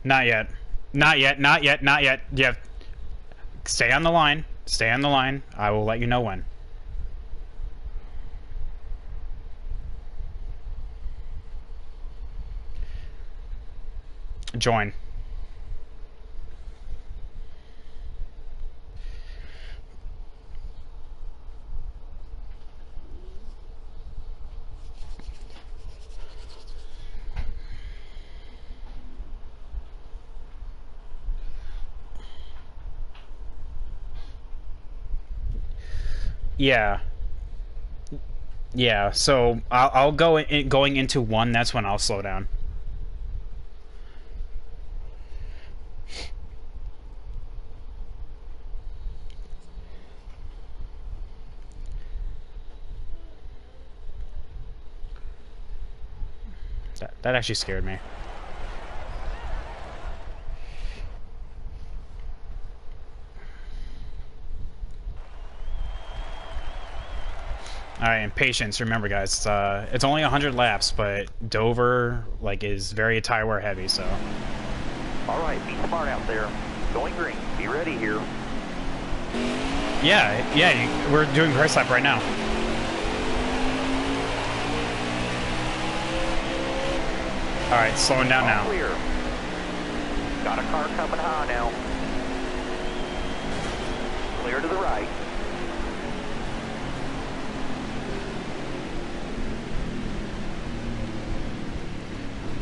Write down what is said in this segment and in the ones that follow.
Not yet. Not yet, not yet, not yet. You have... Stay on the line. Stay on the line. I will let you know when. Join. Yeah. Yeah, so I'll go in, going into 1, that's when I'll slow down. That actually scared me. Alright, and patience, remember guys, it's only 100 laps, but Dover, like, is very tire wear heavy, so... Alright, be smart out there. Going green. Be ready here. Yeah, we're doing race lap right now. Alright, slowing down now. Clear. Got a car coming high now. Clear to the right.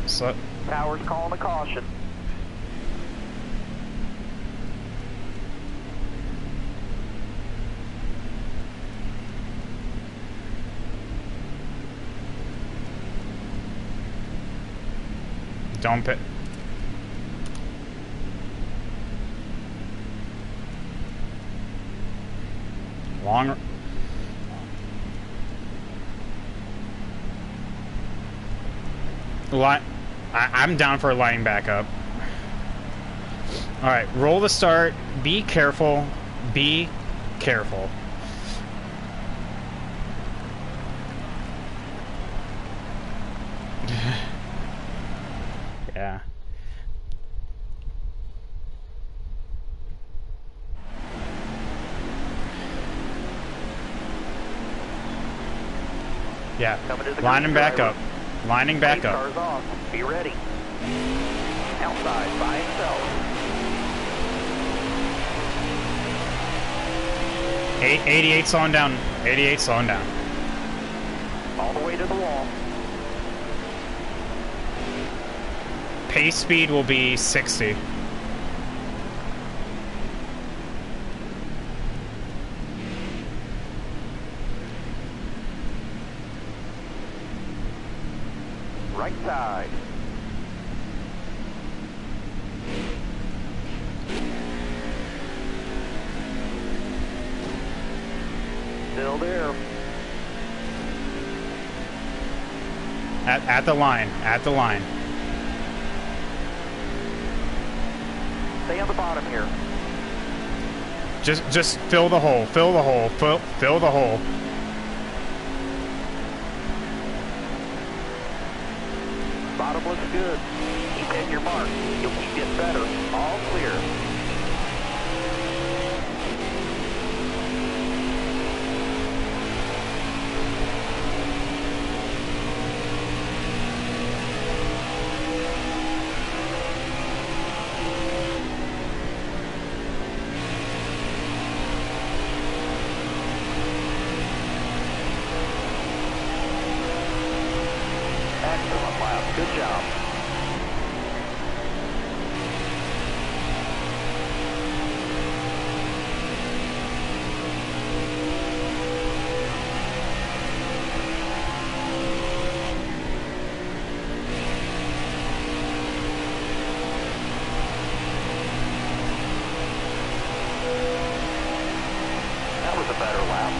So, Power's calling a caution. don't pit. Long... I'm down for lining back up. Alright, roll the start. Be careful. Be careful. Yeah. Yeah. Lining back up. Lining back up. Cars off. Be ready. Outside by himself. 88 slowing down. 88 slowing down. All the way to the wall. Pace speed will be 60. Right side. Still there. At the line. At the line. Stay on the bottom here. Just fill the hole. Fill the hole. Fill the hole. Bottom looks good. Keep hitting your mark. You'll keep getting better. All clear. Excellent lap. Good job. That was a better lap.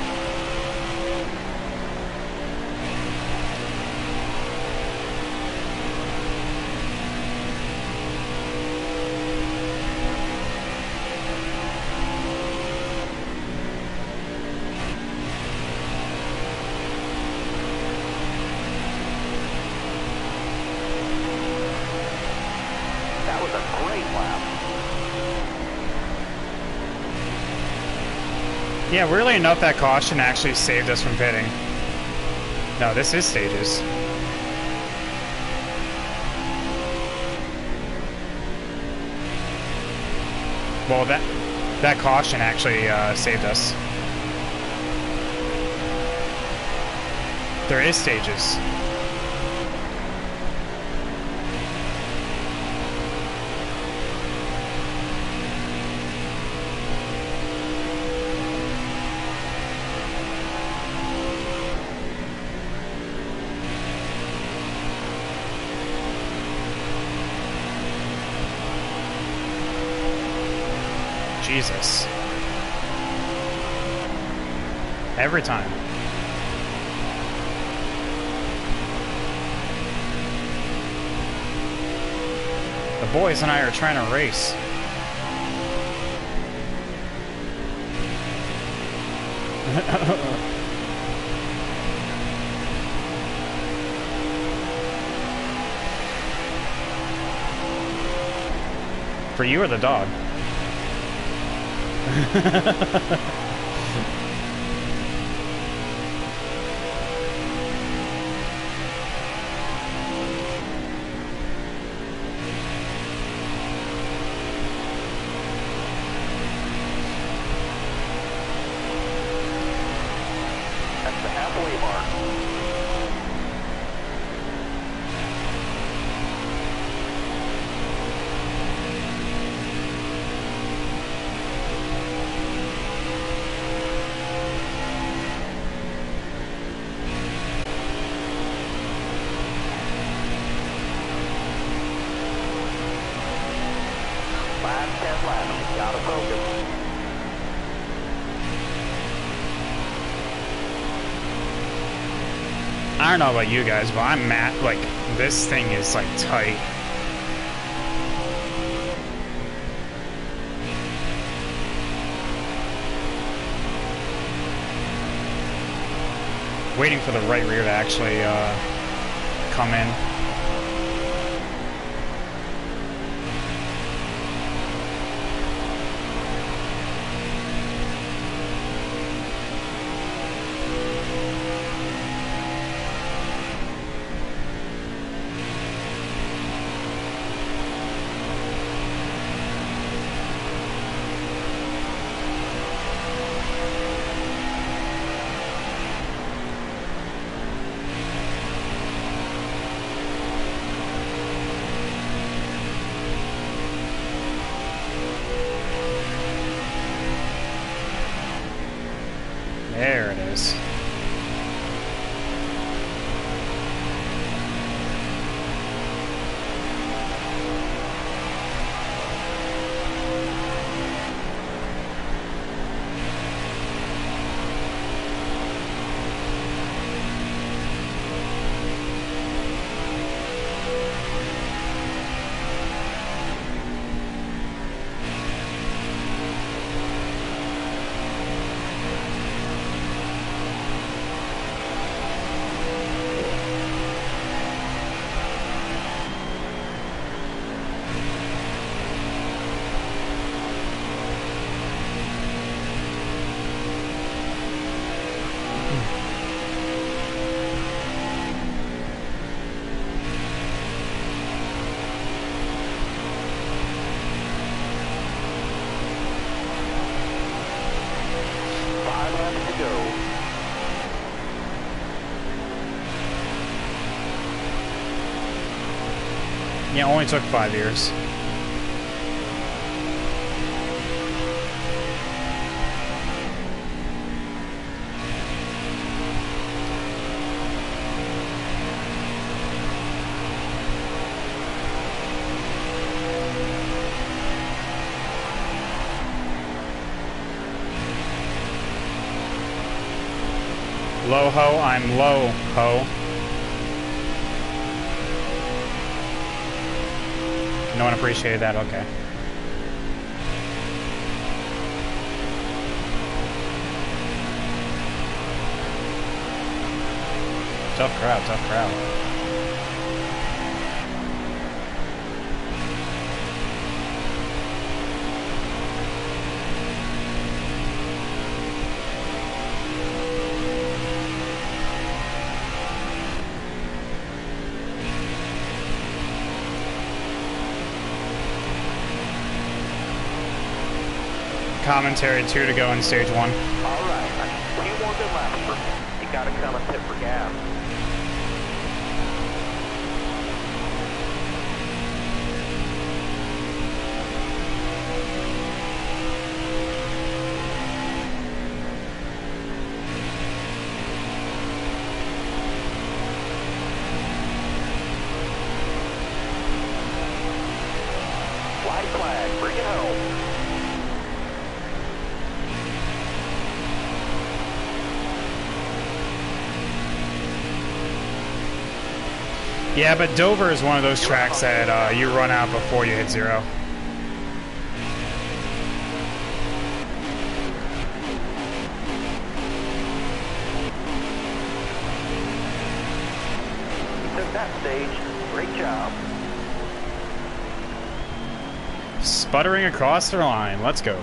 Yeah, weirdly enough, that caution actually saved us from pitting. No, this is stages. Well, that caution actually saved us. There is stages. Jesus. Every time. The boys and I are trying to race. For you or the dog? That's the halfway mark. Last 10 laps, gotta focus. I don't know about you guys, but I'm mad. Like, this thing is, like, tight. Waiting for the right rear to actually come in. There it is. Yeah, only took 5 years. Low ho, I'm low ho. No one appreciated that, okay. Tough crowd, tough crowd. commentary, 2 to go in stage 1. All right, I need 2 more good laps for me. You gotta come and pit for gas. White flag, bring it home. Yeah, but Dover is one of those tracks that you run out before you hit 0. You took that stage. Great job. Sputtering across the line. Let's go.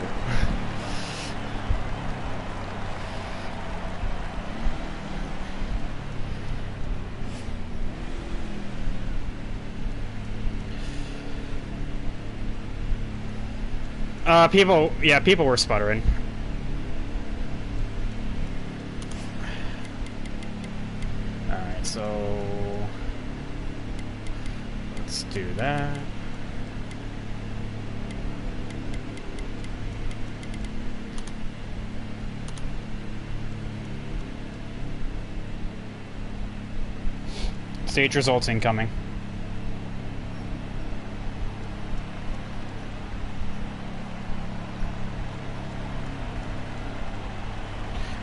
People were sputtering. Alright, so let's do that. Stage results incoming.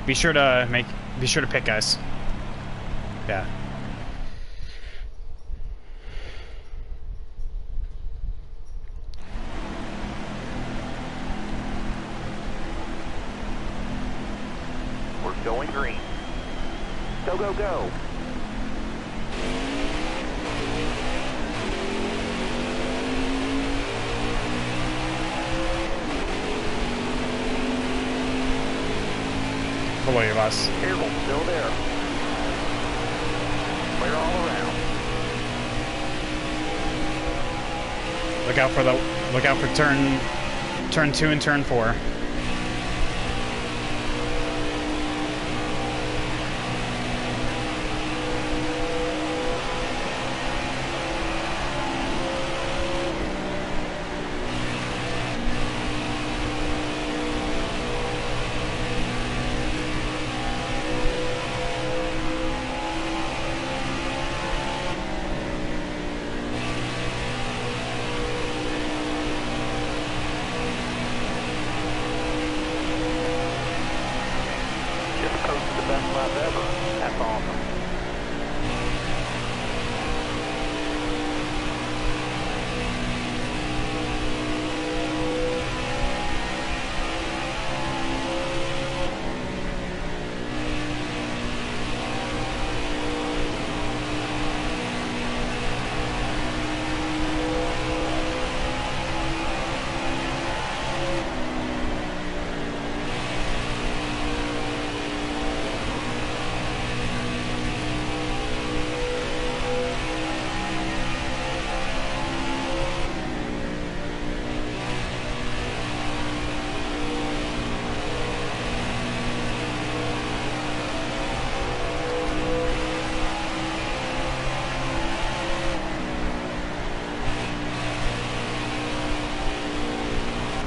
Be sure to pick, guys. Yeah. We're going green. Go, go, go. Below you, boss. Careful, still there. Clear all around. Look out for turn 2 and turn 4. Just posted the best lap ever. That's awesome.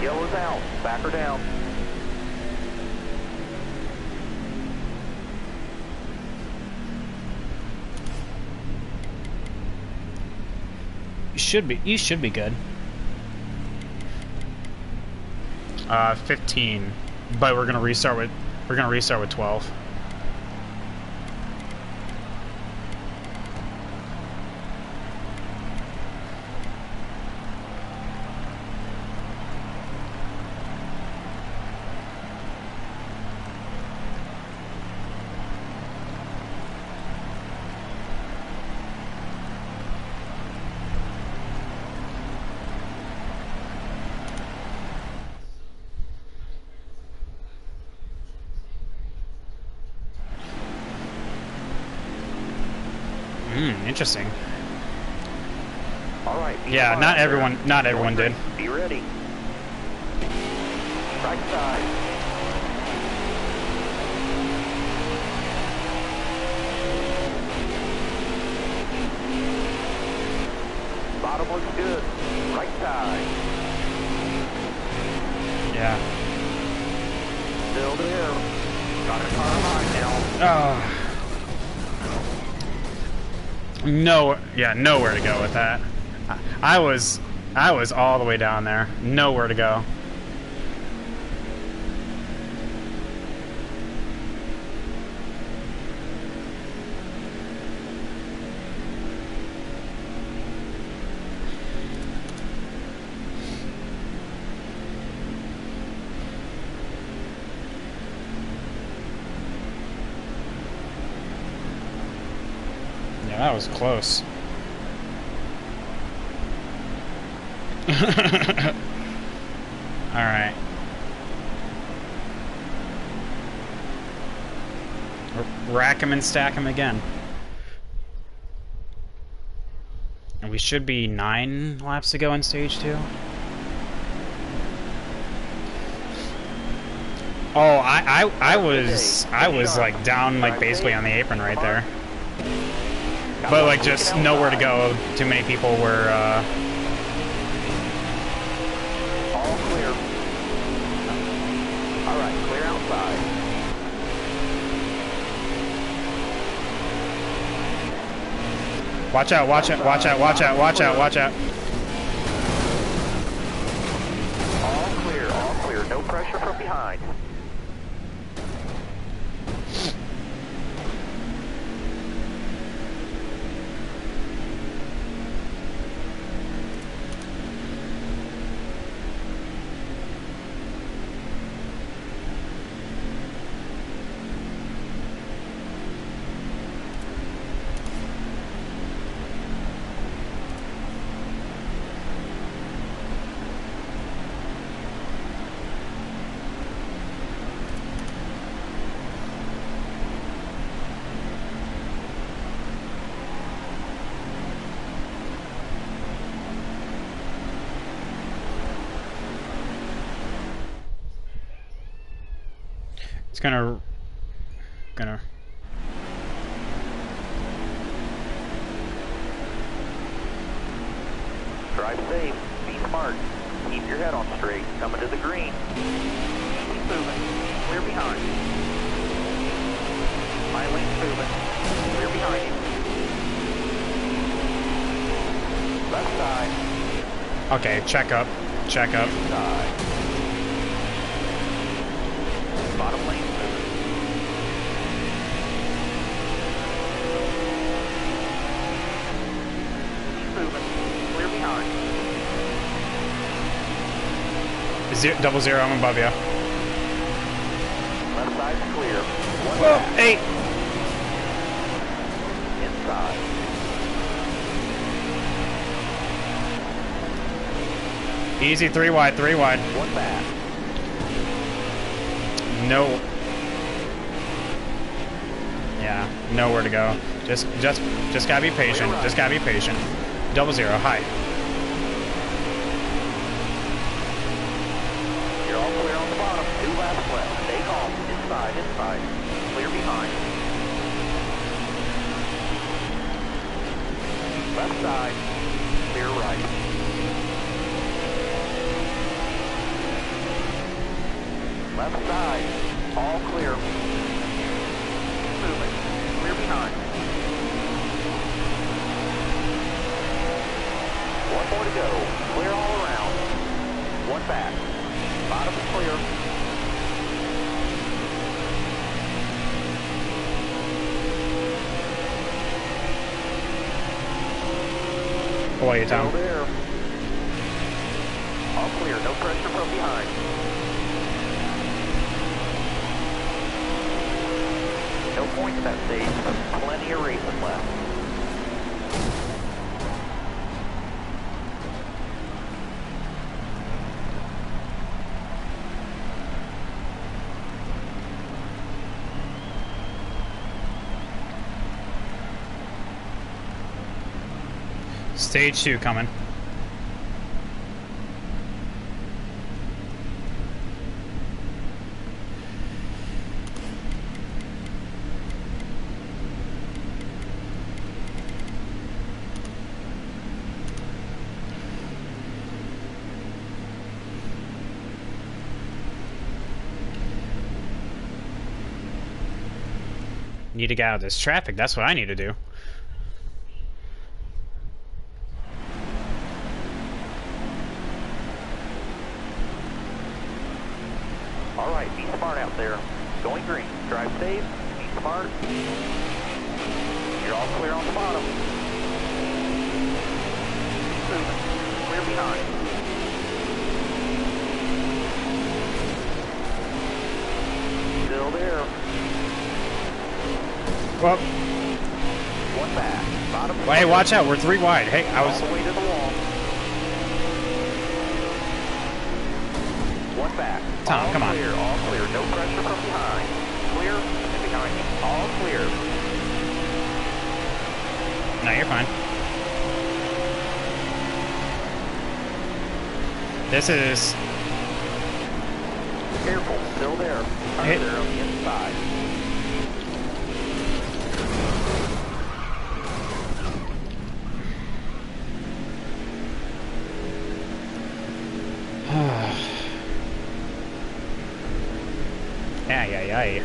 Yellow's out. Back her down. You should be good. 15, but we're gonna restart with 12. Interesting. All right. Yeah, not everyone did. Be ready. Right side. Bottom looks good. Right side. Yeah. Still there. Got a car high now. Nowhere to go with that. I was all the way down there. Nowhere to go. Yeah, that was close. Alright. Rack him and stack him again. And we should be 9 laps to go in stage 2. Oh, I was like down like basically on the apron right there. But like just nowhere to go. Too many people were All clear. All right, clear outside. watch out, watch out, watch out, watch out, watch out, watch out. All clear, no pressure from behind. It's gonna Drive safe, be smart, keep your head on straight, coming to the green. Keep moving, clear behind. My lane's moving, clear behind you. Left side. okay, check up. Check up. Side. Bottom lane moving. Keep moving, clear behind. 0-0, I'm above you. Left side's clear. One Whoa, back. 8. Inside. Easy, 3 wide, 3 wide. One back. No. Yeah, nowhere to go. Just gotta be patient. Just gotta be patient. 0-0, high. You're all clear on the bottom. 2 laps left. Stay calm. Inside. Clear behind. Left side. Clear right. Left side. All clear. Keep moving. Clear behind. One more to go. Clear all around. One back. Bottom is clear. Away, Tom. Still there. All clear. No pressure from behind. No points that stage, but plenty of racing left. Stage 2 coming. Need to get out of this traffic. That's what I need to do. All right, be smart out there. Going green. Drive safe. Be smart. You're all clear on the bottom. Keep moving. Clear behind. Still there. Well, One back. Bottom. hey, watch out. We're 3 wide. Hey, I All was... the way to the wall. One back. Tom, all come on. clear, all clear. No pressure from behind. Clear and behind you. All clear. No, you're fine. This is... Careful, still there. Hey. There on the inside. Ay, ay, ay.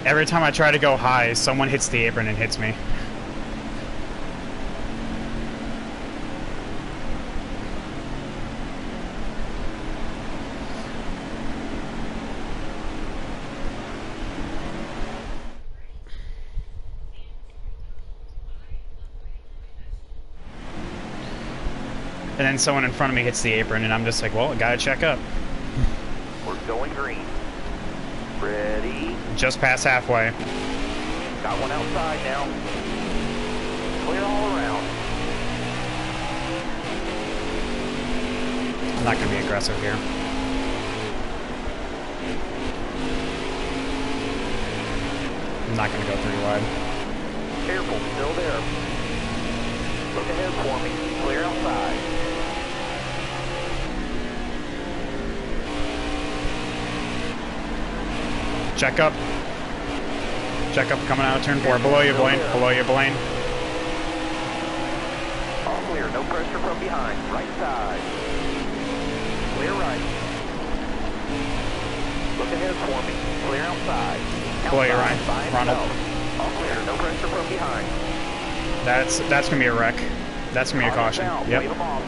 Every time I try to go high, someone hits the apron and hits me. And then someone in front of me hits the apron, and I'm just like, well, I gotta check up. We're going green. Ready. Just past halfway. Got one outside now. Clear all around. I'm not gonna be aggressive here. I'm not gonna go 3 wide. Careful, still there. Look ahead for me. Clear outside. Check up. Check up coming out of turn 4. Below you, Blaine. Below you, Blaine. All clear, no pressure from behind. Right side. Clear right. Look ahead for me. Clear outside. Below you, Outside, Ryan. by Ronald. itself. All clear, no pressure from behind. That's gonna be a wreck. That's gonna be a Cars caution. out, Yep. wave them off.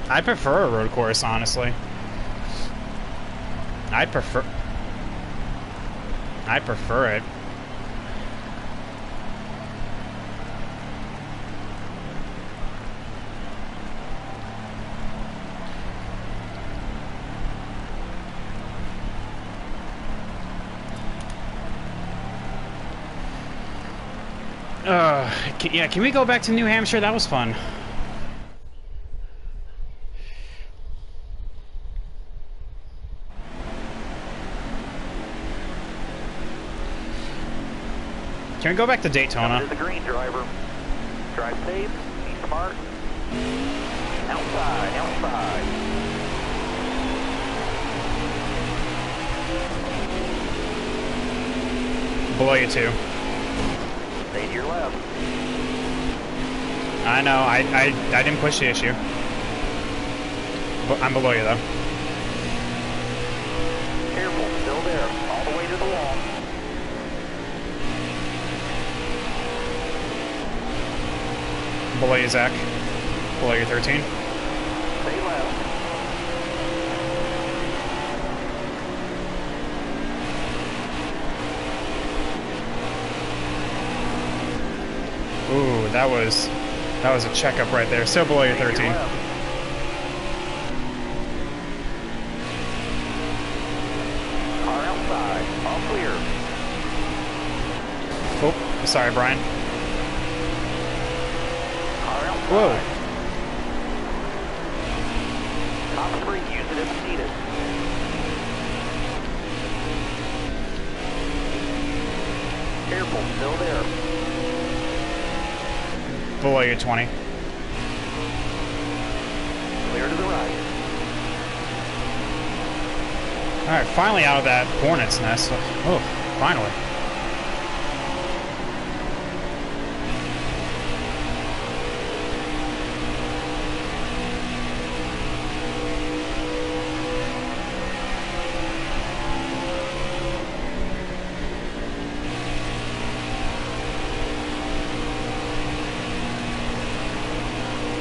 I prefer a road course, honestly. I prefer it. Yeah, can we go back to New Hampshire? That was fun. Can we go back to Daytona? Coming to the green, driver. Drive safe. Be smart. Outside, outside. Below you too. Stay to your left. I know, I didn't push the issue. But I'm below you though. Careful, still there. All the way to the wall. Below you, Zach. Below you, 13. Stay left. Ooh, that was a checkup right there. Still below you, Stay to 13. your left. Car outside. All clear. Oh, sorry, Brian. Car outside. Whoa. Top screen, use it if needed. Careful, still there. Below you, 20. Clear to the right. Alright, finally out of that hornet's nest. Oh, finally.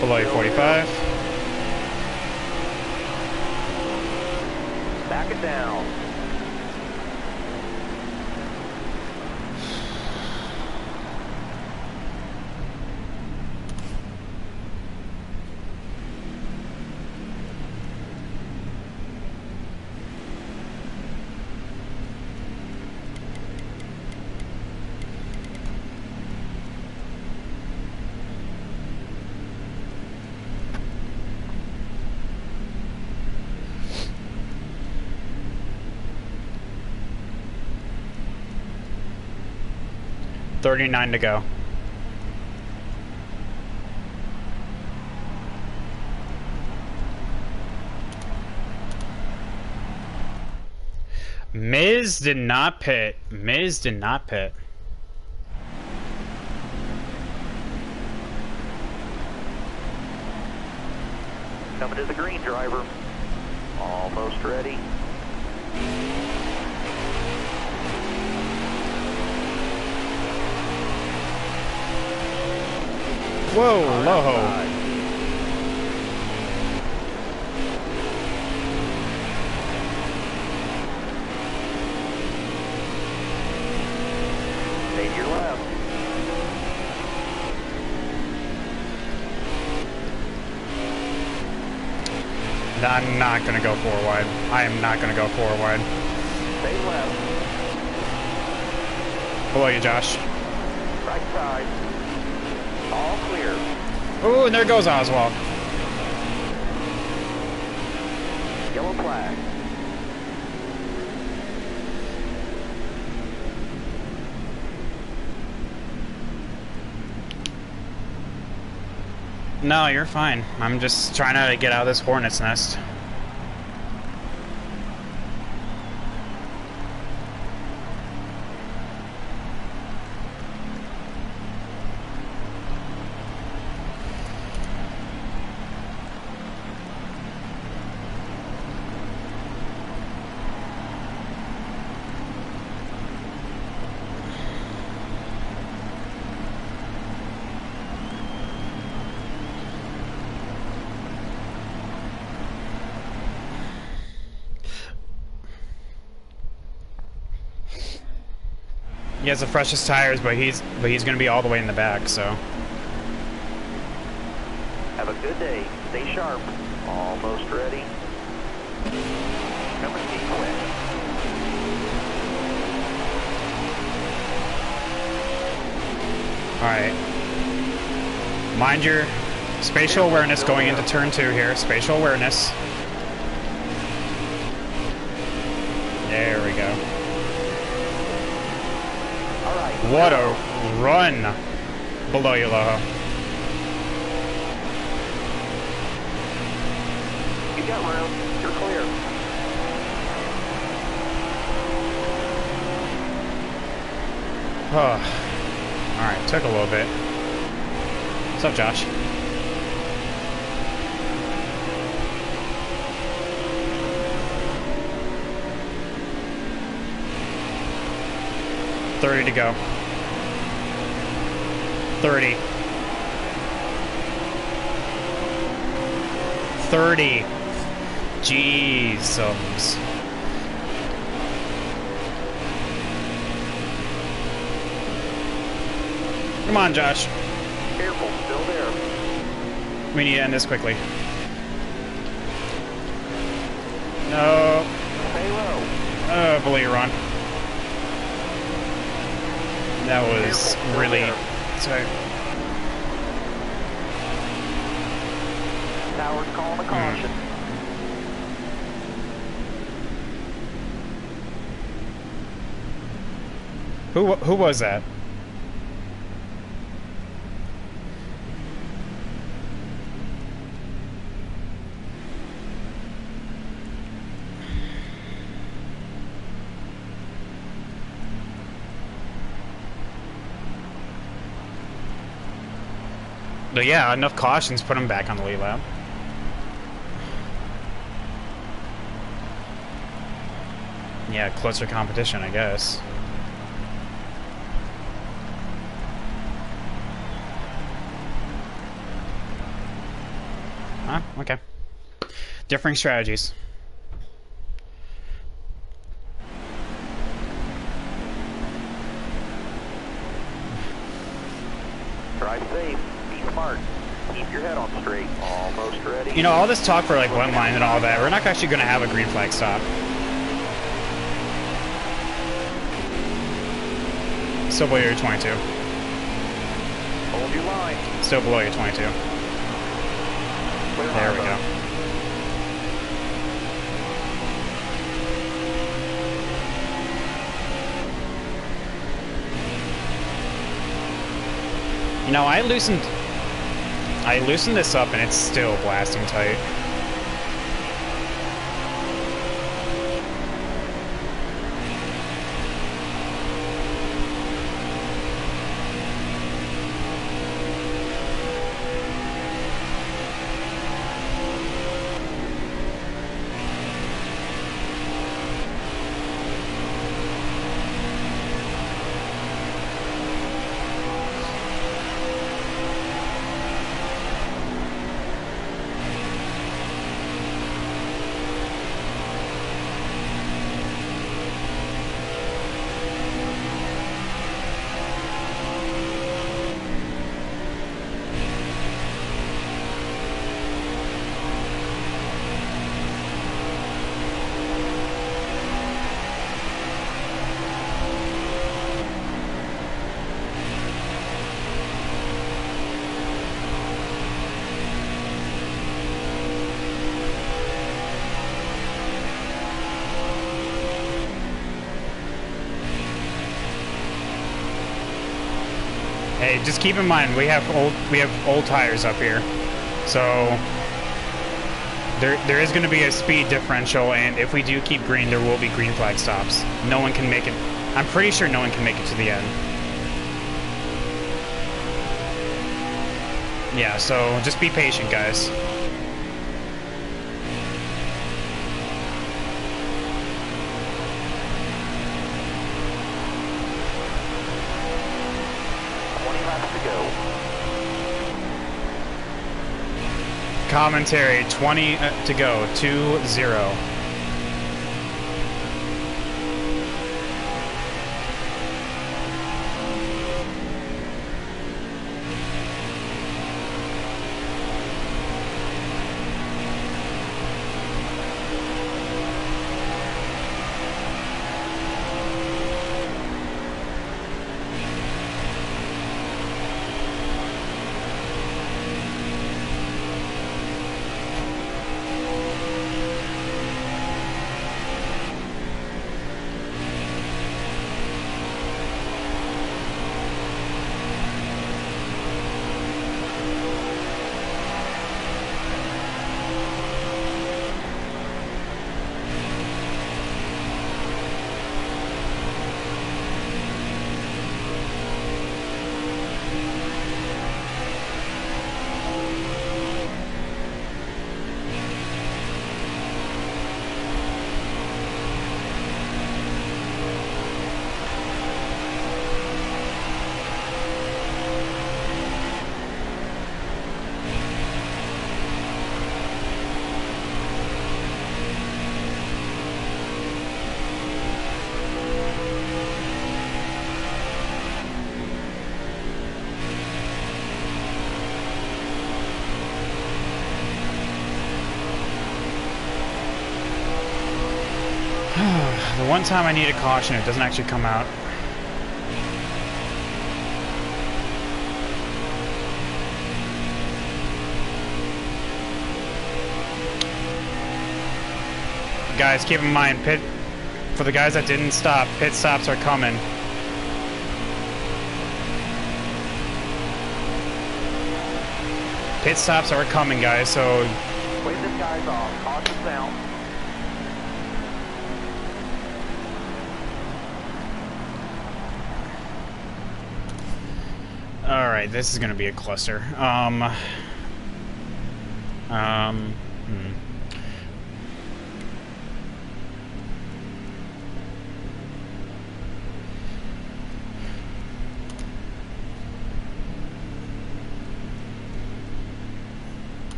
Below you, 45. Back it down. $39 to go. Miz did not pit. Miz did not pit. Coming to the green, driver. Almost ready. Whoa, Loho. Take your left. I'm not going to go 4 wide. I am not going to go 4 wide. Stay left. Below you, Josh. Right side. All clear. Ooh, and there goes Oswald. Yellow flag. No, you're fine. I'm just trying to get out of this hornet's nest. He has the freshest tires, but he's gonna be all the way in the back, so. Have a good day. Stay sharp. Almost ready. Come and be quick. Alright. Mind your spatial awareness going into turn 2 here. Spatial awareness. There we go. All right. What a run! Below you, Loho. You got room. You're clear. Oh. Alright, took a little bit. What's up, Josh? $30 to go. 30. 30. Jesus. Come on, Josh. Careful, still there. We need to end this quickly. No. Stay low. Oh, below you, Ron. That was Careful, really... there. Sorry. Tower's calling a caution. Who was that? But yeah, enough cautions put him back on the lead lap. Yeah, closer competition, I guess. Ah, okay. Differing strategies. Drive safe. Be smart. Keep your head on straight. Almost ready. You know, all this talk for like one line and all that, we're not actually going to have a green flag stop. Still below your 22. Hold your line. Still below your 22. There we go. You know, I loosened this up and it's still blasting tight. Hey, just keep in mind we have old tires up here, so there is going to be a speed differential, and if we do keep green, there will be green flag stops. No one can make it. I'm pretty sure no one can make it to the end. Yeah, so just be patient, guys. Commentary, 20 to go, 2-0. The one time I need a caution, it doesn't actually come out. Guys, keep in mind, for the guys that didn't stop, pit stops are coming. Pit stops are coming, guys, so... Wave this guy's off. Caution sound. Alright, this is gonna be a cluster.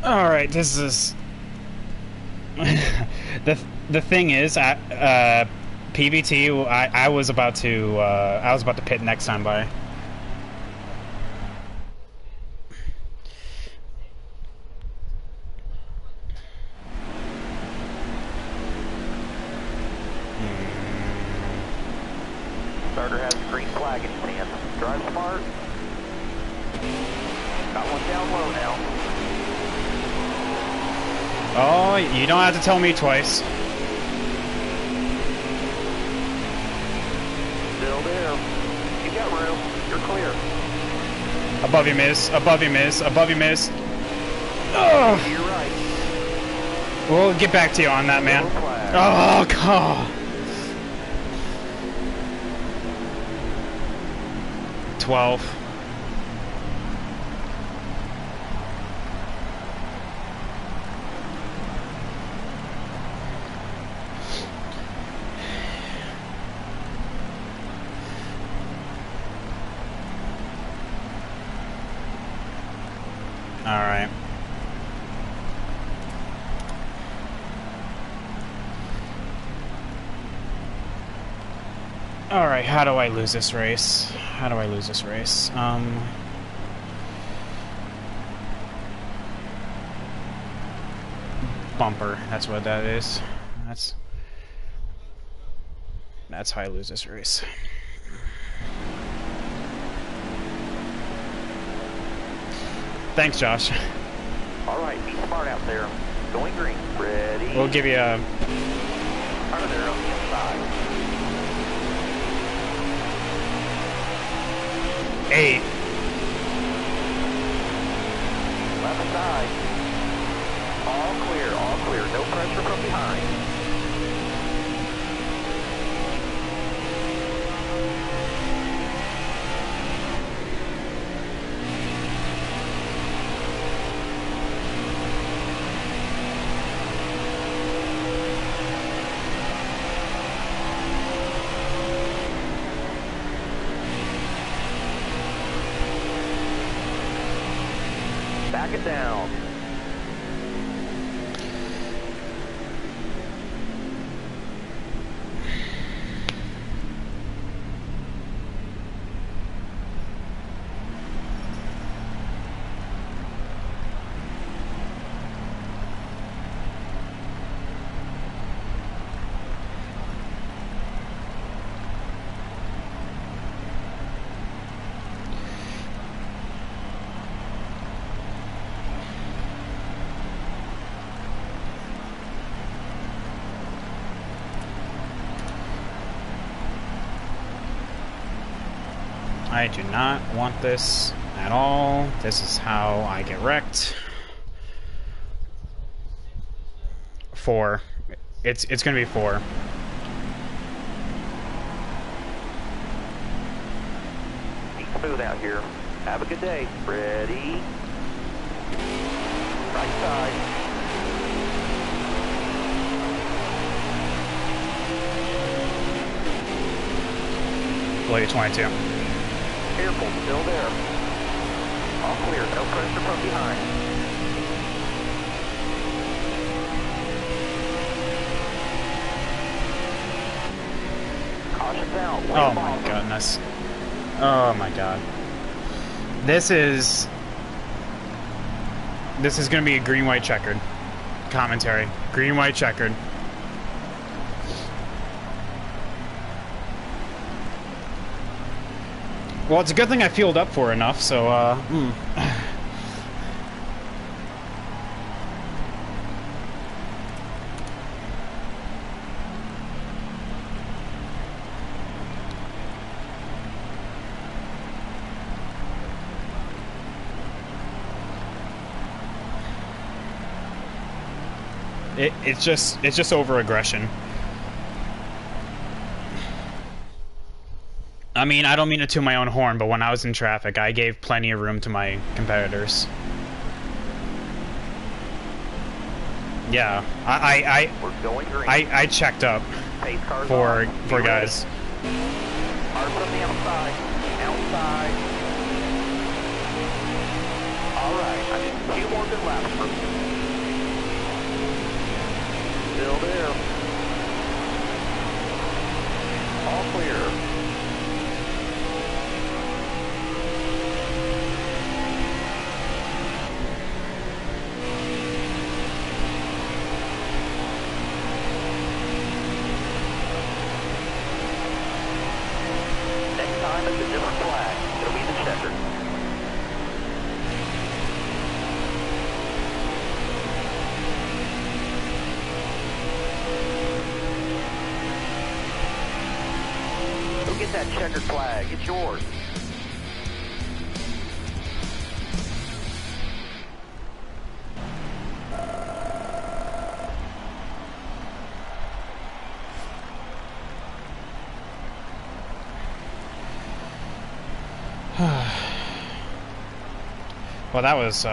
Alright, this is... the thing is, PVT, I was about to pit next time by. Starter has a green flag in his hand. Drive smart. Got one down low now. Oh, you don't have to tell me twice. Still there. You got room. You're clear. Above you, miss. Above you, miss. Above you, miss. Oh. You're right. We'll get back to you on that, man. Oh, God. 12. All right. All right, how do I lose this race? How do I lose this race? Bumper, that's what that is. That's how I lose this race. Thanks, Josh. All right, be smart out there. Going green. Ready? We'll give you a... Under there on the inside. 8. Left side. All clear, all clear. No pressure from behind. Back it down. I do not want this at all. This is how I get wrecked. 4. It's gonna be 4. Be smooth out here. Have a good day. Ready? Right side. Below you 22. Careful, still there. All clear, no pressure from behind. Caution's out. Oh my goodness. Oh my god. This is gonna be a green-white checkered commentary. Green-white checkered. Well, it's a good thing I fueled up for enough, so, It's just over aggression. I mean, I don't mean to toot my own horn, but when I was in traffic, I gave plenty of room to my competitors. Yeah, I checked up for guys. Hard from the outside. Outside. All right, I need a few more good laps for you. Still there. All clear. Time it's a different flag. It'll be the checker. Go get that checkered flag. It's yours. Well, that was,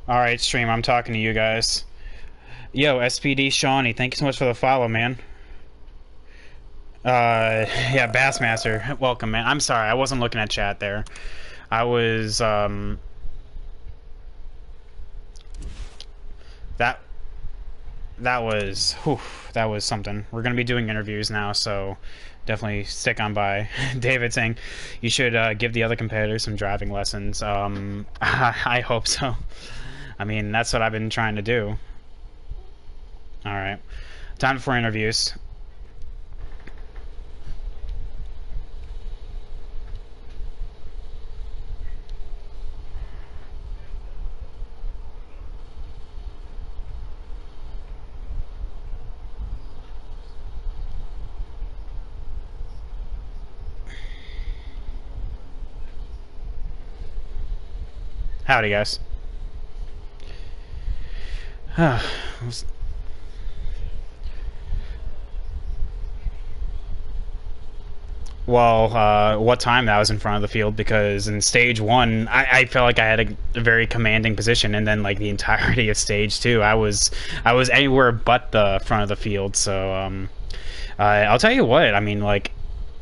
Alright, stream, I'm talking to you guys. Yo, SPD Shawnee, thank you so much for the follow, man. Yeah, Bassmaster, welcome, man. I'm sorry, I wasn't looking at chat there. I was, that was something. We're gonna be doing interviews now, so definitely stick on by. David saying you should give the other competitors some driving lessons. I hope so. I mean, that's what I've been trying to do. Alright. Time for interviews. Howdy, guys. Well, what time that was in front of the field, because in stage 1, I felt like I had a very commanding position, and then like the entirety of stage 2, I was anywhere but the front of the field. So I'll tell you what, I mean, like,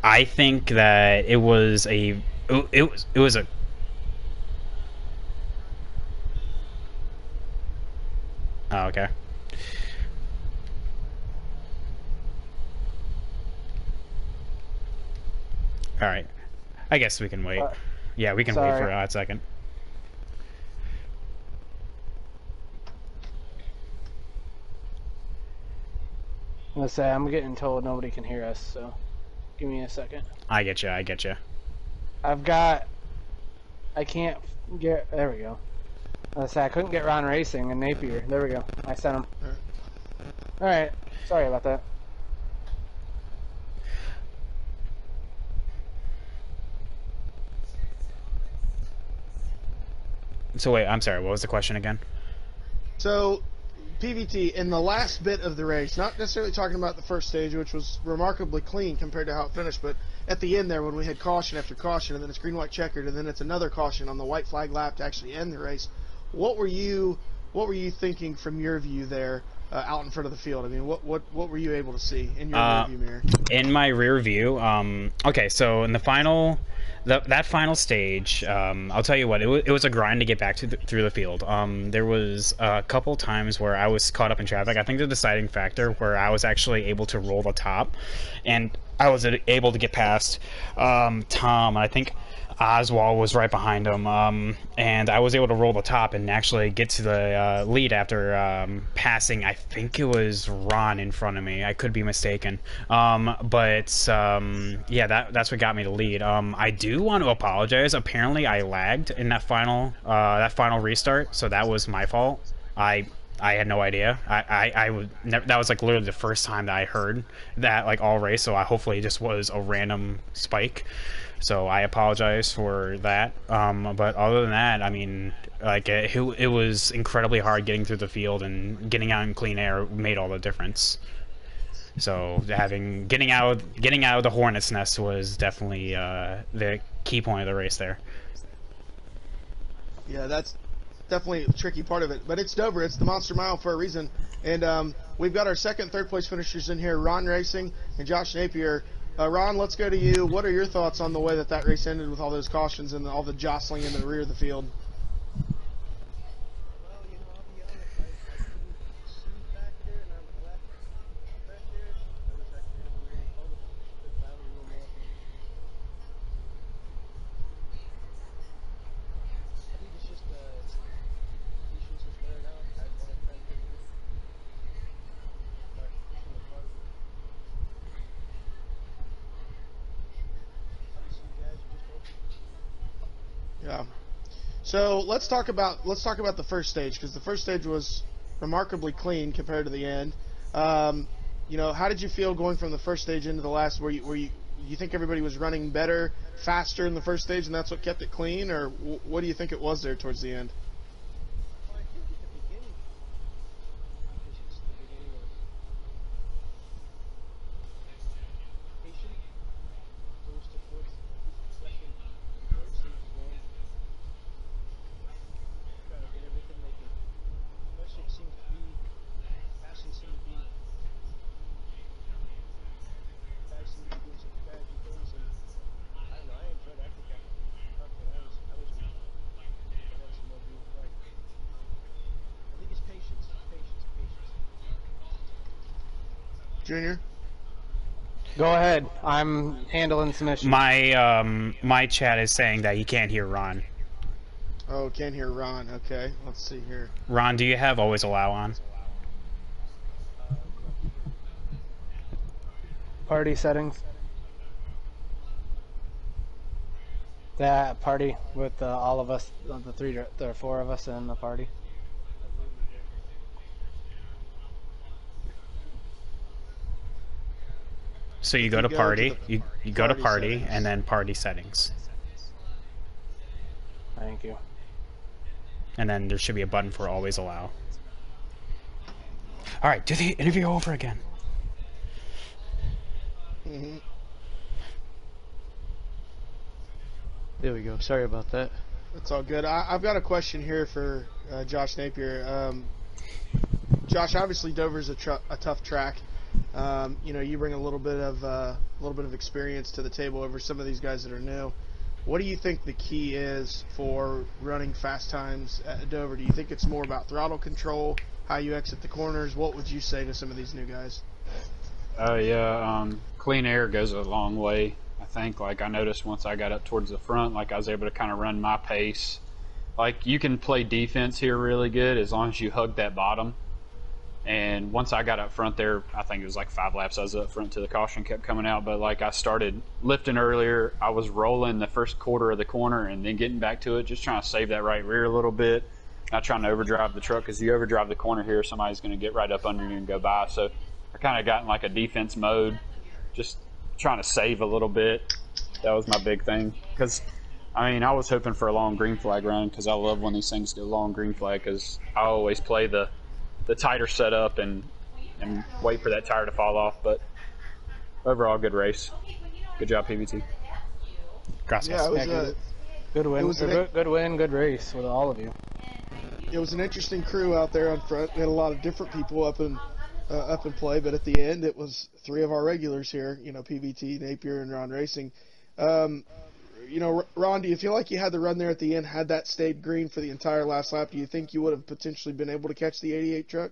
I think that it was a oh, okay. Alright. I guess we can wait. Yeah, we can wait for a hot second. I'm gonna say, I'm getting told nobody can hear us, so give me a second. I get you, I get you. I can't get, there we go. Let's say I couldn't get Ron Racing in Napier. There we go. I sent him. Alright. Sorry about that. So wait, I'm sorry, what was the question again? So, PVT, in the last bit of the race, not necessarily talking about the first stage, which was remarkably clean compared to how it finished, but at the end there when we had caution after caution, and then it's green, white, checkered, and then it's another caution on the white flag lap to actually end the race, what were you thinking from your view there out in front of the field? I mean, what were you able to see in your rear view mirror? In my rear view, okay, so in the final... That final stage, I'll tell you what, it was a grind to get back through the field. There was a couple times where I was caught up in traffic. I think the deciding factor where I was actually able to roll the top, and I was able to get past Tom. I think Oswald was right behind him, and I was able to roll the top and actually get to the lead after passing. I think it was Ron in front of me. I could be mistaken, but yeah, that's what got me the lead. I do want to apologize. Apparently, I lagged in that final restart, so that was my fault. I had no idea. I would never, that was like literally the first time that I heard that like all race. So hopefully it just was a random spike. So I apologize for that. But other than that, I mean, like it was incredibly hard getting through the field, and getting out in clean air made all the difference. So getting out of the hornet's nest was definitely the key point of the race there. Yeah, that's definitely a tricky part of it. But it's Dover. It's the Monster Mile for a reason. And we've got our second, third place finishers in here, Ron Racing and Josh Napier. Ron, let's go to you. What are your thoughts on the way that race ended with all those cautions and all the jostling in the rear of the field? Yeah. So let's talk about the first stage, because the first stage was remarkably clean compared to the end. You know, how did you feel going from the first stage into the last? Were you think everybody was running better, faster in the first stage, and that's what kept it clean, or what do you think it was there towards the end? Junior? Go ahead. I'm handling some issues. My chat is saying that you can't hear Ron. Oh, can't hear Ron. Okay, let's see here. Ron, do you have always allow on? Party settings. That party with all of us, the four of us in the party. So you go to party, you go to party, and then party settings. Thank you. And then there should be a button for always allow. All right, do the interview over again. Mm-hmm. There we go. Sorry about that. That's all good. I've got a question here for Josh Napier. Josh, obviously Dover's a tough track. You know, you bring a little bit of experience to the table over some of these guys that are new. What do you think the key is for running fast times at Dover? Do you think it's more about throttle control, how you exit the corners? What would you say to some of these new guys? Clean air goes a long way. I think, like, I noticed once I got up towards the front, like, I was able to kind of run my pace. Like, you can play defense here really good as long as you hug that bottom. And once I got up front there, I think it was like 5 laps I was up front till the caution kept coming out. But like, I started lifting earlier. I was rolling the first quarter of the corner and then getting back to it, just trying to save that right rear a little bit. Not trying to overdrive the truck, because you overdrive the corner here, somebody's going to get right up under you and go by. So I kind of got in like a defense mode, just trying to save a little bit. That was my big thing. Because, I mean, I was hoping for a long green flag run, because I love when these things go long green flag, because I always play the tighter setup and wait for that tire to fall off. But overall, good race. Good job, PVT. Gracias. Yeah, it was good win. it was Good win. Good race with all of you. It was an interesting crew out there on front. We had a lot of different people up in play, but at the end, it was 3 of our regulars here. You know, PVT, Napier, and Ron Racing. You know, Ron, do you feel like you had the run there at the end? Had that stayed green for the entire last lap, do you think you would have potentially been able to catch the 88 truck?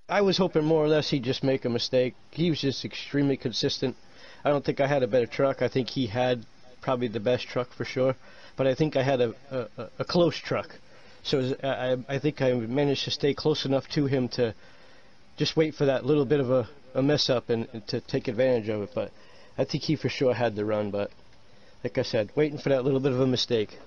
I was hoping more or less he'd just make a mistake. He was just extremely consistent. I don't think I had a better truck. I think he had probably the best truck for sure. But I think I had a close truck. So I think I managed to stay close enough to him to just wait for that little bit of a mess up and to take advantage of it. But I think he for sure had the run. But like I said, waiting for that little bit of a mistake.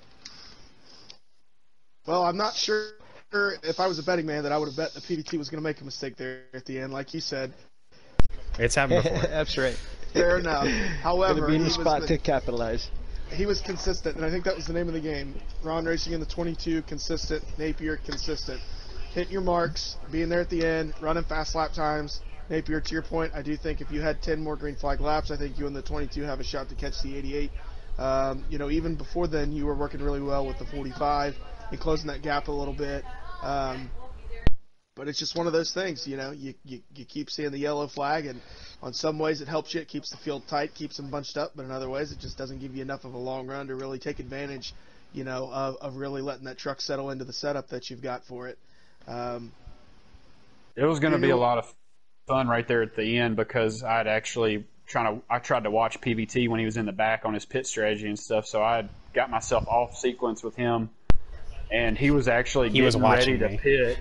Well, I'm not sure if I was a betting man that I would have bet the PVT was going to make a mistake there at the end, like you said. It's happened before. That's right. Fair enough. However, Gotta be in the spot to capitalize. He was consistent, and I think that was the name of the game. Ron Racing in the 22, consistent. Napier, consistent. Hitting your marks, being there at the end, running fast lap times. Napier, to your point, I do think if you had 10 more green flag laps, I think you in the 22 have a shot to catch the 88. Even before then, you were working really well with the 45 and closing that gap a little bit. But it's just one of those things, you keep seeing the yellow flag, and on some ways it helps you. It keeps the field tight, keeps them bunched up, but in other ways it just doesn't give you enough of a long run to really take advantage, of really letting that truck settle into the setup that you've got for it. It was going to be a lot of fun right there at the end because I tried to watch PVT when he was in the back on his pit strategy and stuff, so I had got myself off sequence with him, and he was actually getting ready to pit.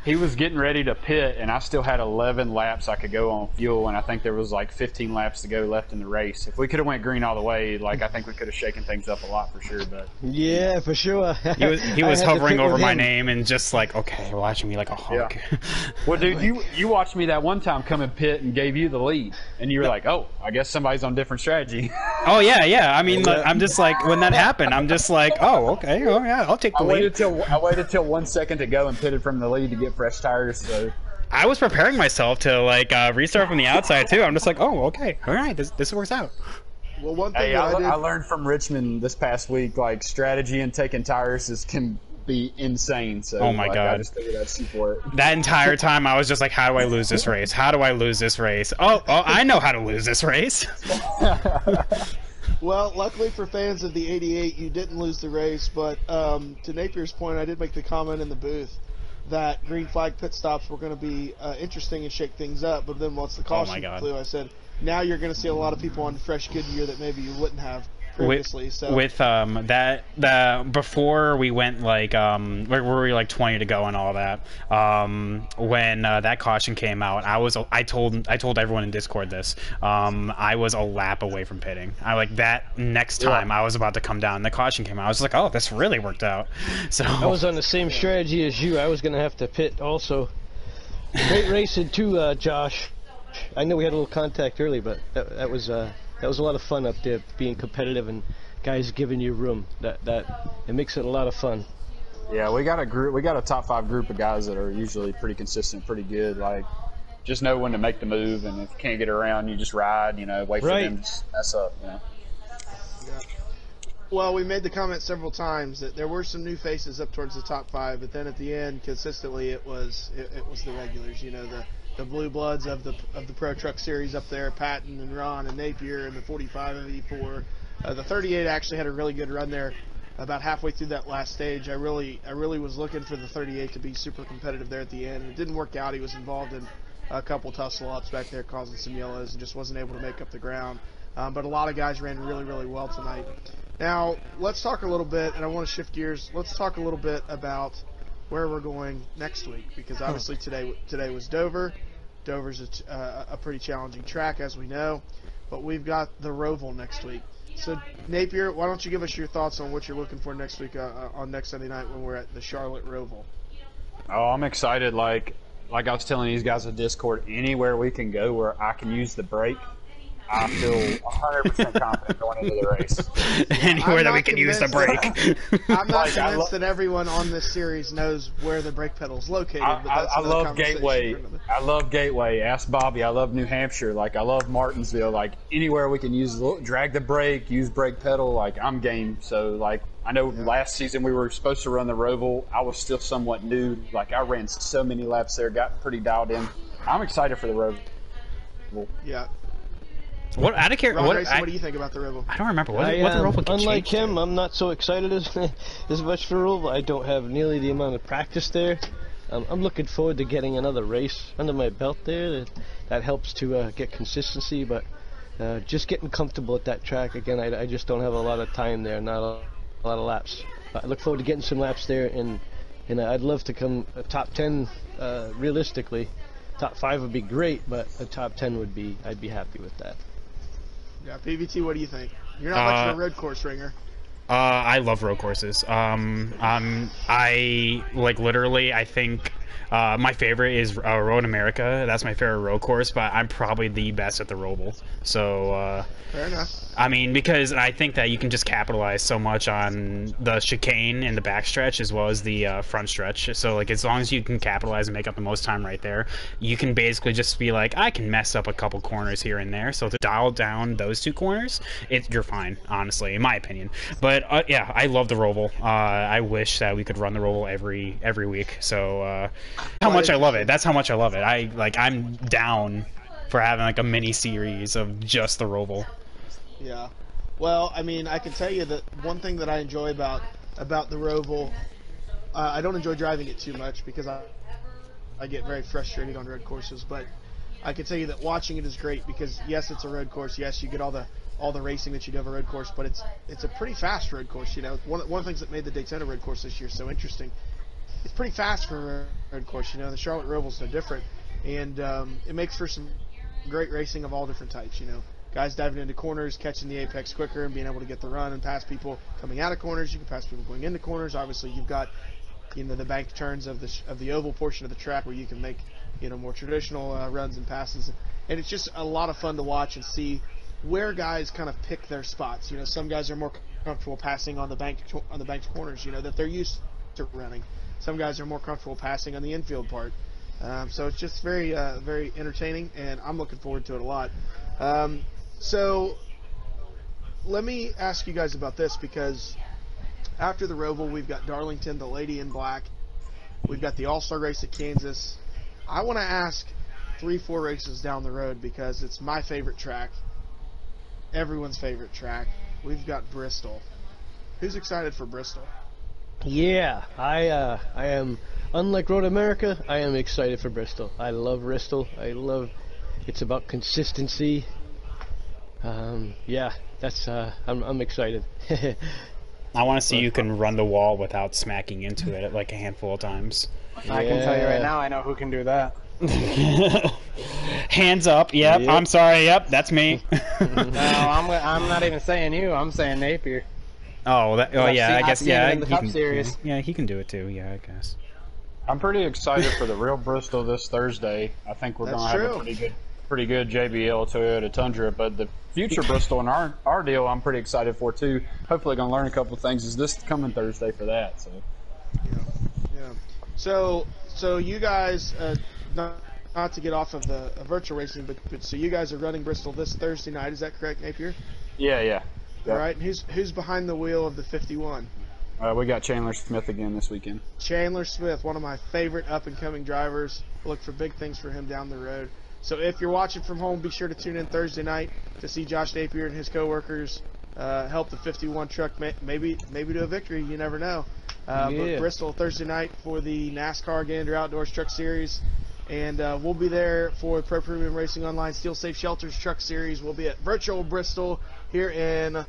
He was getting ready to pit, and I still had 11 laps I could go on fuel, and I think there was like 15 laps to go left in the race. If we could have went green all the way, I think we could have shaken things up a lot for sure. But yeah, for sure. He was hovering over my name and just okay, watching me like a hawk. Yeah. Well, dude, you watched me that one time come in pit and gave you the lead, and you were like, oh, I guess somebody's on different strategy. Oh yeah. I mean, I'm just when that happened, I'm just oh, okay, oh yeah, I'll take the lead. I waited till 1 second to go and pitted from the lead to get fresh tires. So I was preparing myself to restart from the outside too. I'm just oh, okay, all right, this works out. Well, one thing I learned from Richmond this past week, strategy and taking tires can be insane. So oh my god, I just figured I'd see for it. That entire time I was just how do I lose this race? How do I lose this race? Oh, I know how to lose this race. Well, luckily for fans of the 88, you didn't lose the race, but to Napier's point, I did make the comment in the booth that green flag pit stops were going to be interesting and shake things up, but then once the caution flew, I said, now you're going to see a lot of people on fresh Goodyear that maybe you wouldn't have previously. Before we went where we were 20 to go and all that, when that caution came out, I told everyone in Discord this, I was a lap away from pitting. That next time I was about to come down, the caution came out, I was oh, this really worked out. So I was on the same strategy as you. I was going to have to pit also. Great racing too, Josh. I know we had a little contact early, but that was a lot of fun up there, being competitive and guys giving you room. That it makes it a lot of fun. Yeah, we got a top 5 group of guys that are usually pretty consistent, pretty good. Just know when to make the move, and if you can't get around, you just ride. Wait for them to mess up. Yeah. Well, we made the comment several times that there were some new faces up towards the top 5, but then at the end, consistently, it was the regulars. The blue bloods of the Pro Truck Series up there, Patton and Ron and Napier, and the 45 and 84. The 38 actually had a really good run there. About halfway through that last stage, I really was looking for the 38 to be super competitive there at the end. It didn't work out. He was involved in a couple tussle-ups back there, causing some yellows, and just wasn't able to make up the ground. But a lot of guys ran really, really well tonight. Now, let's talk a little bit, and I want to shift gears. Let's talk a little bit about where we're going next week, because obviously today was Dover. Dover's a pretty challenging track, as we know, but we've got the Roval next week. So, Napier, why don't you give us your thoughts on what you're looking for next week on next Sunday night when we're at the Charlotte Roval? Oh, I'm excited. Like I was telling these guys in Discord, anywhere we can go where I can use the brake, I feel 100% confident going into the race. Anywhere that we can use the brake. I'm not convinced that everyone on this series knows where the brake pedal is located. I love Gateway. I love Gateway. Ask Bobby. I love New Hampshire. I love Martinsville. Anywhere we can drag the brake, use brake pedal. I'm game. So I know last season we were supposed to run the Roval. I was still somewhat new. I ran so many laps there, got pretty dialed in. I'm excited for the Roval. Yeah. What I don't care. What do you think about the Roval? I don't remember what the Roval can unlike change. him, I'm not so excited as much for Roval. I don't have nearly the amount of practice there. I'm looking forward to getting another race under my belt there. That helps to get consistency, but just getting comfortable at that track again. I just don't have a lot of time there, not a lot of laps. I look forward to getting some laps there, and I'd love to come top 10 realistically. Top 5 would be great, but a top 10 would be, I'd be happy with that. Yeah, PVT, what do you think? You're not much of a road course ringer. I love road courses. I like literally. I think my favorite is Road America. That's my favorite road course, but I'm probably the best at the Roval. So fair enough. I mean, because I think that you can just capitalize so much on the chicane and the backstretch as well as the front stretch. So like, as long as you can capitalize and make up the most time right there, you can basically just be like, I can mess up a couple corners here and there. So to dial down those 2 corners, you're fine, honestly, in my opinion. But yeah, I love the Roval. I wish that we could run the Roval every week. So how much I love it. That's how much I love it. I'm down for having like a mini series of just the Roval. Yeah. Well, I mean, I can tell you that one thing that I enjoy about the Roval, I don't enjoy driving it too much because I get very frustrated on road courses, but I can tell you that watching it is great because yes, it's a road course. Yes, you get all the racing that you do of a road course, but it's a pretty fast road course. You know, one of the things that made the Daytona road course this year so interesting. It's pretty fast for a road course. You know, the Charlotte Roval's no different, and it makes for some great racing of all different types. You know, guys diving into corners, catching the apex quicker, and being able to get the run and pass people coming out of corners. You can pass people going into corners. Obviously, you've got, you know, the bank turns of the oval portion of the track where you can make, you know, more traditional runs and passes, and it's just a lot of fun to watch and see where guys kind of pick their spots. You know, some guys are more comfortable passing on the banked corners, you know, that they're used to running. Some guys are more comfortable passing on the infield part. So it's just very very entertaining, and I'm looking forward to it a lot. So let me ask you guys about this, because after the Roval, we've got Darlington, the Lady in Black. We've got the All-Star race at Kansas. I want to ask 3-4 races down the road, because it's my favorite track, everyone's favorite track. We've got Bristol. Who's excited for Bristol? Yeah, I am. Unlike Road America, I am excited for Bristol. I love Bristol. It's about consistency. Yeah, that's. I'm excited. I want to see you can run the wall without smacking into it like a handful of times. I can tell you right now, I know who can do that. Hands up. Yep. Yep. I'm sorry. Yep. That's me. No, I'm not even saying you. I'm saying Napier. Oh, yeah. I guess. Yeah. In the Cup Series. Yeah, he can do it too. Yeah, I guess. I'm pretty excited for the real Bristol this Thursday. I think we're going to have a pretty good JBL Toyota Tundra, but the future Bristol and our deal, I'm pretty excited for too. Hopefully, going to learn a couple of things. Is this coming Thursday for that? So. Yeah. So you guys, not to get off of the virtual racing, but so you guys are running Bristol this Thursday night. Is that correct, Napier? Yeah. Yep. All right. And who's behind the wheel of the 51? We got Chandler Smith again this weekend. Chandler Smith, one of my favorite up-and-coming drivers. Look for big things for him down the road. So if you're watching from home, be sure to tune in Thursday night to see Josh Napier and his coworkers help the 51 truck maybe to a victory. You never know. But Bristol Thursday night for the NASCAR Gander Outdoors Truck Series. And we'll be there for Pro Premium Racing Online Steel Safe Shelters Truck Series. We'll be at Virtual Bristol here in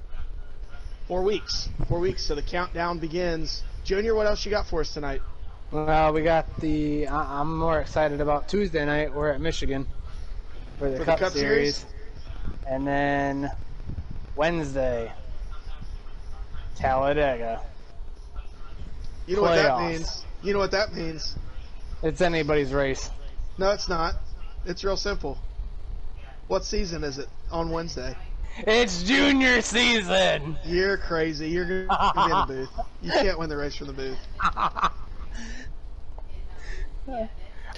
4 weeks. 4 weeks, so the countdown begins. Junior, what else you got for us tonight? Well, we got I'm more excited about Tuesday night. We're at Michigan for the Cup Series. And then Wednesday, Talladega. You know what that means? You know what that means? It's anybody's race. No, it's not. It's real simple. What season is it on Wednesday? It's junior season. You're crazy. You're gonna be in the booth. You can't win the race from the booth.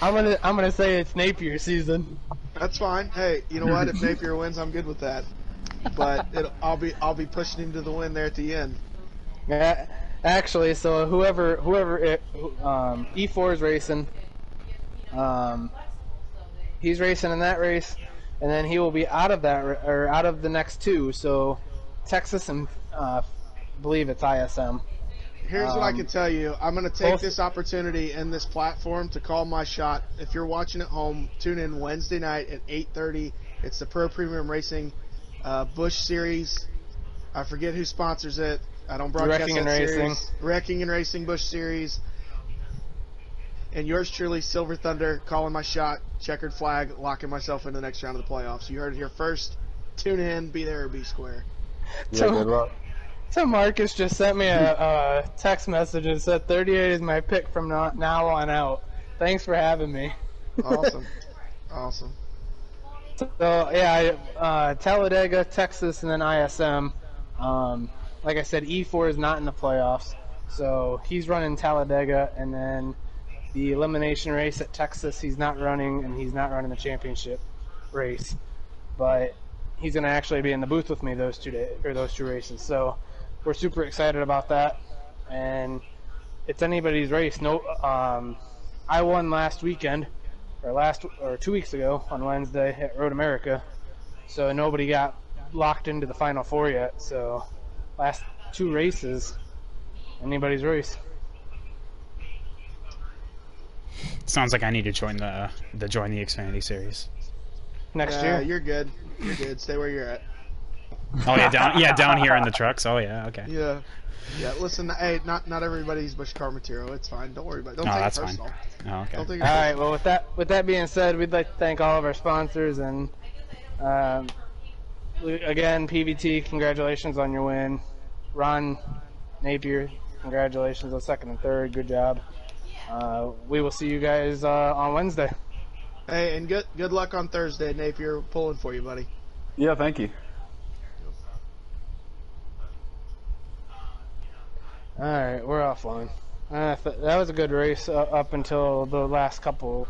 I'm gonna say it's Napier season. That's fine. Hey, you know what? If Napier wins, I'm good with that. But I'll be pushing him to the win there at the end. Yeah, actually, so whoever E4 is racing, he's racing in that race. And then he will be out of that, or out of the next two. So, Texas and I believe it's ISM. Here's what I can tell you. I'm going to take both- this opportunity and this platform to call my shot. If you're watching at home, tune in Wednesday night at 8:30. It's the Pro Premium Racing Busch Series. I forget who sponsors it. I don't broadcast Wrecking that and series. Racing. Wrecking and Racing Busch Series. And yours truly, Silver Thunder, calling my shot, checkered flag, locking myself into the next round of the playoffs. You heard it here first. Tune in, be there or be square. Yeah, good luck. So Marcus just sent me a text message and said 38 is my pick from now on out. Thanks for having me. Awesome. Awesome. So yeah, Talladega, Texas, and then ISM. Like I said, E4 is not in the playoffs, so he's running Talladega, and then the elimination race at Texas he's not running, and he's not running the championship race, but he's going to actually be in the booth with me those two races. So we're super excited about that, and it's anybody's race. No, I won last weekend, or 2 weeks ago on Wednesday at Road America, so nobody got locked into the Final Four yet. So last 2 races, anybody's race. Sounds like I need to join the Xfinity series. Next year. You're good. You're good. Stay where you're at. Oh yeah, down here in the trucks. Oh yeah, okay. Yeah. Yeah, listen, hey, not everybody's Busch car material. It's fine. Don't worry about it. Don't No, take that's it personal. fine. Oh, okay. Don't take it All right. personal. Well, with that being said, we'd like to thank all of our sponsors, and again, PVT, congratulations on your win. Ron Napier, congratulations on second and third. Good job. We will see you guys on Wednesday. Hey, and good luck on Thursday, Napier. Pulling for you, buddy. Yeah, thank you. All right, we're offline. That was a good race up until the last couple